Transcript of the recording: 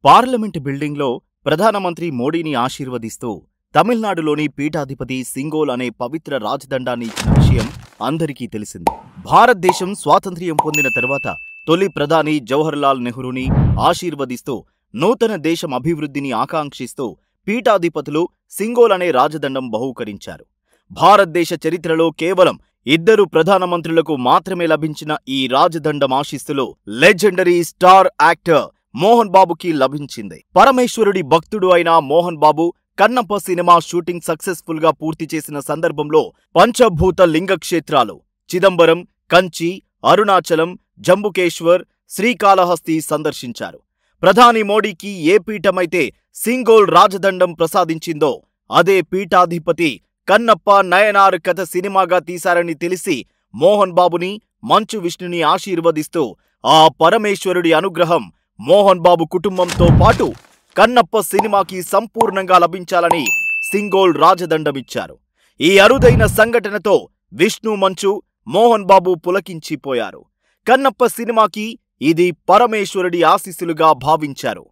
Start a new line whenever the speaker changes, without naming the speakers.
Parliament బిల్డింగ్లో ప్రధానమంత్రి మోడీని ఆశీర్వదిస్తూ తమిళనాడులోని పీఠాధిపతి సింగోల్ అనే పవిత్ర రాజదండాన్ని ఇచ్చిన విషయం అందరికీ తెలిసింది. భారతదేశం స్వాతంత్ర్యం పొందిన తరువాత తొలి ప్రధాని జవహర్లాల్ నెహ్రూని ఆశీర్వదిస్తూ నూతన దేశం అభివృద్ధిని ఆకాంక్షిస్తూ పీఠాధిపతులు సింగోల్ అనే రాజదండం బహూకరించారు. భారతదేశ చరిత్రలో కేవలం 2 ప్రధానమంత్రులకు మాత్రమే లభించిన ఈ రాజదండం ఆశీస్సులు లెజెండరీ స్టార్ యాక్టర్ మోహన్ బాబుకి లభించింది. పరమేశ్వరుడి భక్తుడు అయిన Mohan Babu Kannappa cinema shooting successful గా పూర్తి చేసిన సందర్భంలో పంచభూత లింగ క్షేత్రాలు చిదంబరం, కంచి, అరుణాచలం, జంబుకేశ్వర్, శ్రీకాళహస్తి సందర్శించారు. ప్రధాని మోడీకి ఏ పీఠమైతే సింగోల్ రాజదండం ప్రసాదించిందో అదే పీఠాధిపతి కన్నప్ప నయనార్ కథ సినిమాగా తీశారని తెలిసి మోహన్ బాబుని, మంచు విష్ణుని ఆశీర్వదిస్తూ ఆ పరమేశ్వరుడి అనుగ్రహం మోహన్ బాబు కుటుంబంతో పాటు కన్నప్ప సినిమాకి సంపూర్ణంగా లభించాలని సింగోల్ రాజదండమిచ్చారు. ఈ అరుదైన సంఘటనతో విష్ణు, మంచు, మోహన్ బాబు పులకించిపోయారు. కన్నప్ప సినిమాకి ఇది పరమేశ్వరుడి ఆశీస్సులుగా భావించారు.